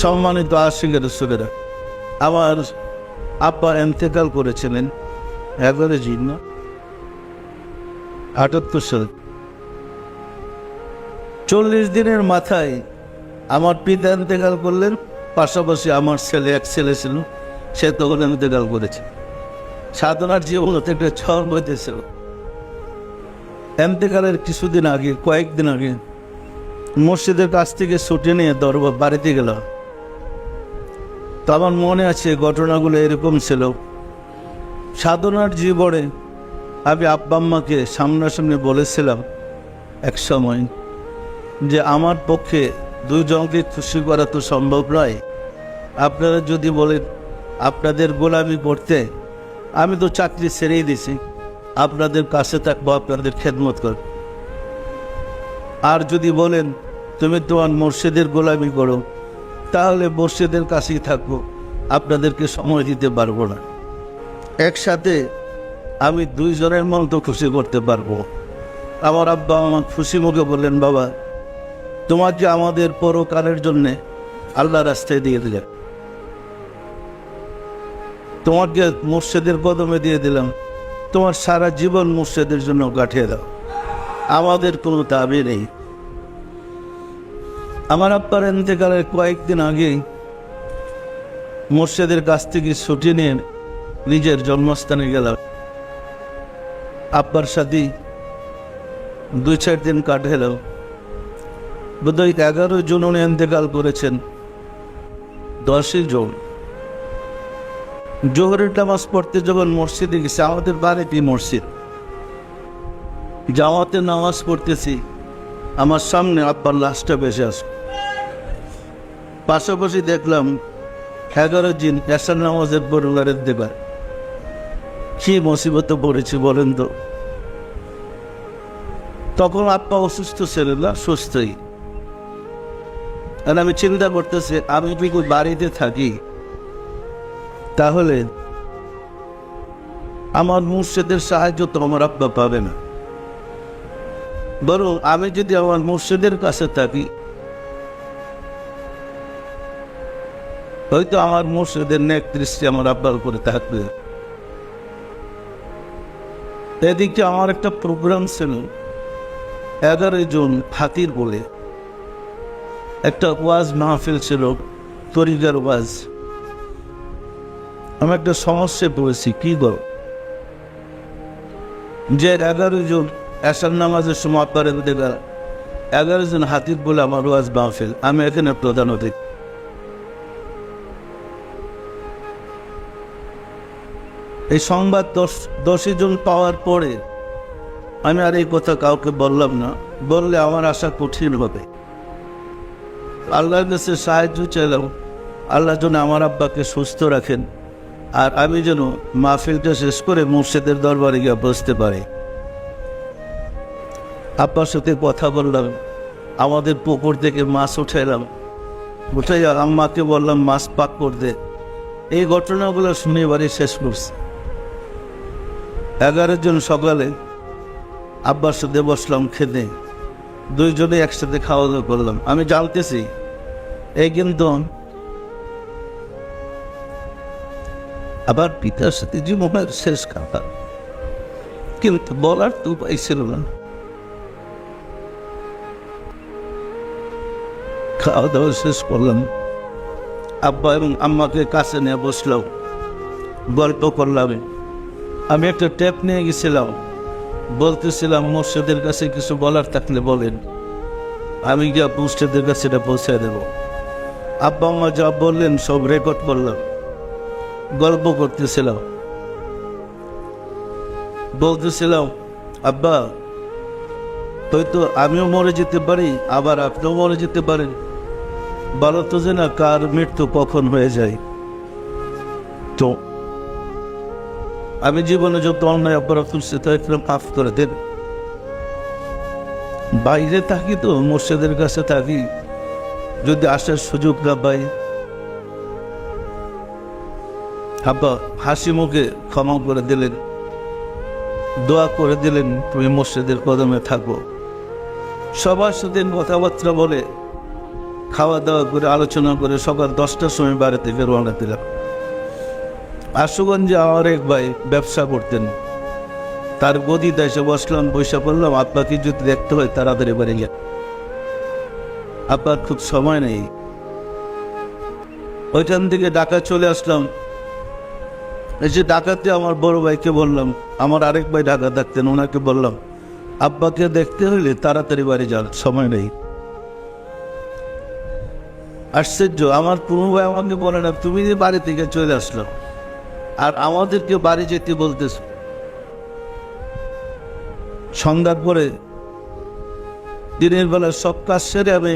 সম্মানিত আশিকের রাসূলেরা, আমার আব্বা ইন্তেকাল করেছিলেন 11 জুন 78 সালে। 40 দিনের মাথায় আমার পিতা ইন্তেকাল করলেন। পাশাপাশি আমার এক ছেলে ছিল, সে তখন ইন্তেকাল করেছে। সাধনার জীবনতে একটা ঝড় বইতেছিল। ইন্তেকালের কিছুদিন আগে, কয়েকদিন আগে মসজিদের কাছ থেকে ছুটে নিয়ে দরবার বাড়িতে গেলাম। তো আমার মনে আছে ঘটনাগুলো এরকম ছিল। সাধনার জীবনে আমি আব্বা আম্মাকে সামনাসামনি বলেছিলাম এক সময় যে আমার পক্ষে দুজনকে খুশি করা তো সম্ভব নয়। আপনারা যদি বলেন আপনাদের গোলামি করতে, আমি তো চাকরি ছেড়েই দিছি, আপনাদের কাছে থাকবো, আপনাদের খেদমত করব। আর যদি বলেন তুমি তোমার মুর্শিদের গোলামি করো, তাহলে মুর্শিদের কাছেই থাকবো, আপনাদেরকে সময় দিতে পারবো না। একসাথে আমি দুইজনের মন তো খুশি করতে পারবো। আমার আব্বা আমার খুশি মুখে বললেন, বাবা তোমাকে আমাদের পরকালের জন্যে আল্লাহ রাস্তায় দিয়ে দিলেন, তোমাকে মুর্শিদের কদমে দিয়ে দিলাম, তোমার সারা জীবন মুর্শিদের জন্য কাটিয়ে দাও, আমাদের কোনো দাবি নেই। আমার আব্বার ইন্তেকালের কয়েকদিন আগেই মুর্শিদের কাছ থেকে ছুটি নিয়ে নিজের জন্মস্থানে গেলাম। আব্বার সাথে 2-4 দিন কাটালাম। বোধহয় 11 জুন উনি ইন্তেকাল করেছেন। 10 জুন জোহরের নামাজ পড়তে যখন মসজিদে গেছি, আমাদের বাড়িতে মসজিদ, জামাতে নামাজ পড়তেছি, আমার সামনে আব্বার লাশটা বেশি আসে। পাশাপাশি দেখলাম 11 দিন এশার নামাজের পরিবারের দেবার। কি মুসিবতে পড়েছি বলেন তো। তখন আব্বা অসুস্থ ছিল না, সুস্থই। আর আমি চিন্তা করতেছি আমি যদি বাড়িতে থাকি তাহলে আমার মুর্শিদের সাহায্য তো আমার আব্বা পাবে না, বরং আমি যদি আমার মুর্শিদের কাছে থাকি হয়তো আমার মুর্শিদের নেক দৃষ্টি আমার আব্বার উপরে থাকবে। এদিকে আমার একটা প্রোগ্রাম ছিল 11 জুন ফাতির বলে একটা ওয়াজ মাহফিল ছিল, তরিকার ওয়াজ। আমি একটা সমস্যায় পড়েছি, কি বল যে 11 জুন এশার নামাজের সময় আপনার 11 জন হাতির বলে আমার ওয়াজ মাহফিল, আমি এখানে প্রধান অতিথি। এই সংবাদ 10 জন পাওয়ার পরে আমি আর এই কথা কাউকে বললাম না, বললে আমার আশা কঠিন হবে। আল্লাহর কাছে সাহায্য চাইলাম, আল্লাহ যেন আমার আব্বাকে সুস্থ রাখেন, আর আমি যেন মাহফিলটা শেষ করে মুর্শিদের দরবারে গিয়ে বসতে পারি। আব্বার সাথে কথা বললাম, আমাদের পুকুর থেকে মাছ উঠাইলাম, উঠাই আম্মাকে বললাম মাছ পাক করতে। এই ঘটনাগুলো শুনে বাড়ি শেষ করছি। 11 জন সকালে আব্বার সাথে বসলাম খেতে, দুইজনে একসাথে খাওয়া দাওয়া করলাম। আমি জানতেছি এই কিন্তু আবার পিতার সাথে জীবনের শেষ খাবার, কিন্তু বলার তো উপায় ছিল না। খাওয়া দাওয়া শেষ করলাম, আব্বা এবং আম্মাকে কাছে নিয়ে বসলাম, গল্প করলাম। আমি একটা টেপ নিয়ে গেছিলাম, বলতেছিলাম মুর্শিদের কাছে কিছু বলার থাকলে বলেন, আমি গিয়ে মুর্শিদের কাছে এটা পৌঁছে দেব। আব্বা আম্মা যা বললেন সব রেকর্ড করলাম, গল্প করতেছিলাম, বলতেছিলাম আব্বা হয়তো আমিও মরে যেতে পারি, আবার আপনিও মরে যেতে পারেন, বলো তো যে না কার মৃত্যু কখন হয়ে যায়। তো আমি জীবনে যত অন্যায় অপরাধ করছি তা একটু মাফ করে দেন। বাইরে থাকি তো মুর্শিদের কাছে থাকি, যদি আসার সুযোগ না পাই। আব্বা হাসি মুখে ক্ষমা করে দিলেন, দোয়া করে দিলেন তুমি মুর্শিদের কদমে থাকো। সবার সাথে কথাবার্তা বলে খাওয়া দাওয়া করে আলোচনা করে সকাল 10টার সময় বাড়ি থেকে রওনা দিলাম। আশুগঞ্জে আমার এক ভাই ব্যবসা করতেন, তার গদিতে এসে বসলাম, বৈশা পড়লাম, আব্বাকে যদি দেখতে হয় তাড়াতাড়ি বাড়ি গেল, আব্বার খুব সময় নেই। ওইখান থেকে ঢাকা চলে আসলাম। এসে ঢাকাতে আমার বড় ভাইকে বললাম, আমার আরেক ভাই ঢাকা থাকতেন, ওনাকে বললাম আব্বাকে দেখতে হইলে তাড়াতাড়ি বাড়ি যান, সময় নেই। আশ্চর্য, আমার পুরো ভাই আমাকে বলে না তুমি যে বাড়ি থেকে চলে আসলো আর আমাদেরকে বাড়ি যেতে বলতেছ। সন্ধ্যার পরে দিনের বেলা সব কাজ সেরে আমি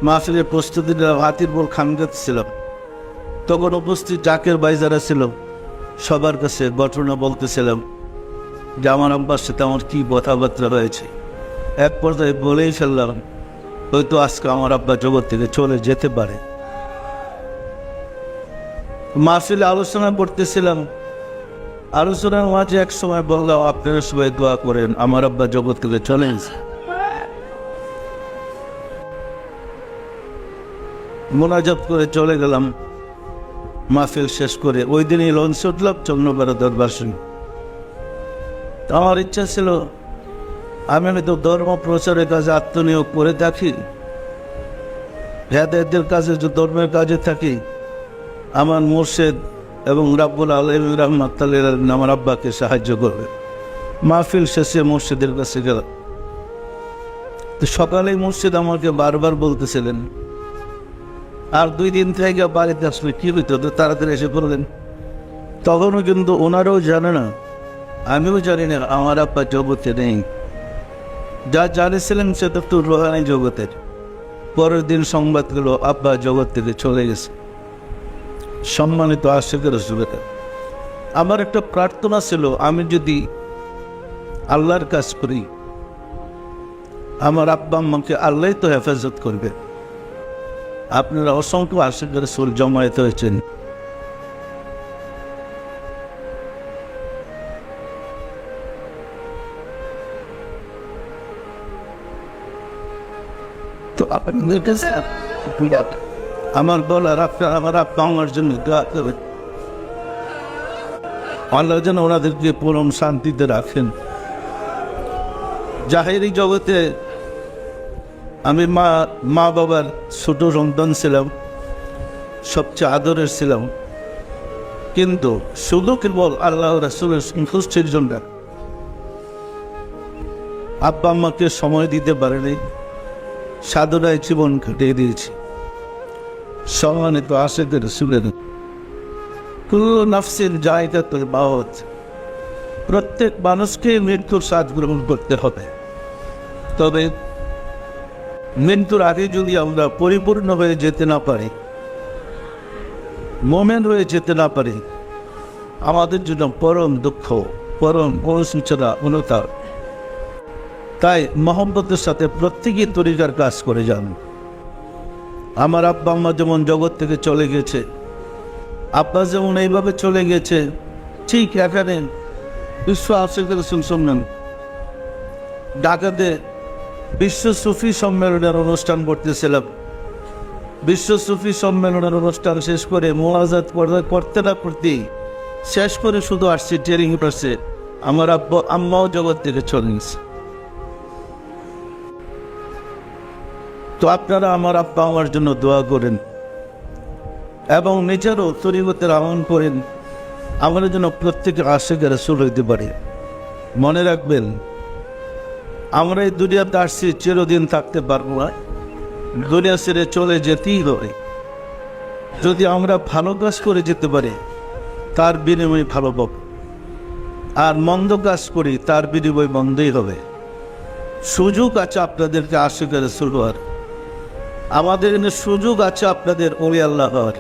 মাহফিলের প্রস্তুতি নিলাম, হাতির বল খানগাত ছিলাম। তখন উপস্থিত জাকের ভাই যারা ছিল সবার কাছে ঘটনা বলতেছিলাম যে আমার আব্বার সাথে আমার কী কথাবার্তা রয়েছে। এক পর্যায়ে বলেই ফেললাম হয়তো আজকে আমার আব্বা জগৎ থেকে চলে যেতে পারে। মাহফিলে আলোচনা করতেছিলাম, আলোচনার মাঝে এক সময় বললাম আপনারা সবাই দোয়া করেন আমার আব্বা জগৎ থেকে চলে গেছে। মোনাজাত করে চলে গেলাম। মাহফিল শেষ করে ওই দিনই লঞ্চ উঠলাম চন্দ্রপাড়া দরবার শুনি। আমার ইচ্ছা ছিল আমি তো ধর্ম প্রচারের কাজে আত্মনিয়োগ করে থাকি, হেদায়েতের কাজে যে ধর্মের কাজে থাকি, আমার মুর্শিদ এবং রাব্বুল আলামিন রাহমাতুল্লাহ আলাইহি আমার আব্বাকে সাহায্য করবে। মাহফিল শেষে মুর্শিদের কাছে গেলাম। তো সকালেই মুর্শিদ আমাকে বারবার বলতেছিলেন আর 2 দিন থেকে বাড়িতে আসলে কী হইতো, তো তাড়াতাড়ি এসে পড়লেন। তখনও কিন্তু ওনারাও জানে না, আমিও জানি না আমার আব্বা জগতে নেই। যা জানিয়েছিলেন সেটা তো রোহানি জগতের। পরের দিন সংবাদ গেল আব্বা জগৎ থেকে চলে গেছে। সম্মানিত আশিকের সুবিধা, আমার একটা প্রার্থনা ছিল আমি যদি আল্লাহর কাজ করি আমার আব্বা আম্মাকে আল্লাহ তো হেফাজত করবে। আপনারা অসংখ্য আশিকের সুর জমায়েত হয়েছেন। তো আপনাদের কাছে আমার বলার আপনার আমার আব্বা আমার জন্য দোয়া করবেন, আল্লাহ যেন ওনাদেরকে পরম শান্তিতে রাখেন। জাহেরি জগতে আমি মা বাবার ছোট সন্তান ছিলাম, সবচেয়ে আদরের ছিলাম, কিন্তু শুধু কেবল আল্লাহ রাসূলের সন্তুষ্টির জন্য আব্বা আম্মাকে সময় দিতে পারেনি, সাধনায় জীবন কাটিয়ে দিয়েছি। সম্মানিত আশিকের রাসূলের কুল্লু নাফসিন যায়কাতুল মাউত, প্রত্যেক মানুষকে মৃত্যুর স্বাদ গ্রহণ করতে হবে। তবে মৃত্যুর আগে যদি আমরা পরিপূর্ণ হয়ে যেতে না পারি, মোমেন হয়ে যেতে না পারি, আমাদের জন্য পরম দুঃখ, পরম অনুশোচনা, অনুতাপ। তাই মহব্বতের সাথে প্রত্যেকেই তরিকার কাজ করে যান। আমার আব্বা আম্মা যেমন জগৎ থেকে চলে গেছে, আব্বা যেমন এইভাবে চলে গেছে, ঠিক এখানে বিশ্ব আশিকের শুনলেন ঢাকাতে বিশ্ব সুফি সম্মেলনের অনুষ্ঠান করতেছিলাম। বিশ্ব সুফি সম্মেলনের অনুষ্ঠান শেষ করে মোনাজাত করতে না করতেই শেষ করে শুধু আসছি ট্রেনিং করছে, আমার আব্বা আম্মাও জগৎ থেকে চলে গেছে। তো আপনারা আমার আব্বা আমার জন্য দোয়া করেন এবং নিজেরও তরিকতের আমল করেন, আমাদের জন্য প্রত্যেকে আশিকের রাসূল হইতে পারে। মনে রাখবেন আমরা এই দুনিয়াতে আসছি চিরদিন থাকতে পারবো না, দুনিয়া ছেড়ে চলে যেতেই হবে। যদি আমরা ভালো কাজ করে যেতে পারি তার বিনিময়ে ভালো পাব, আর মন্দ কাজ করি তার বিনিময়ে মন্দই হবে। সুযোগ আছে আপনাদেরকে আশিকের রাসূল হওয়ার, আমাদের এখানে সুযোগ আছে আপনাদের ওলি আল্লাহ হওয়ার।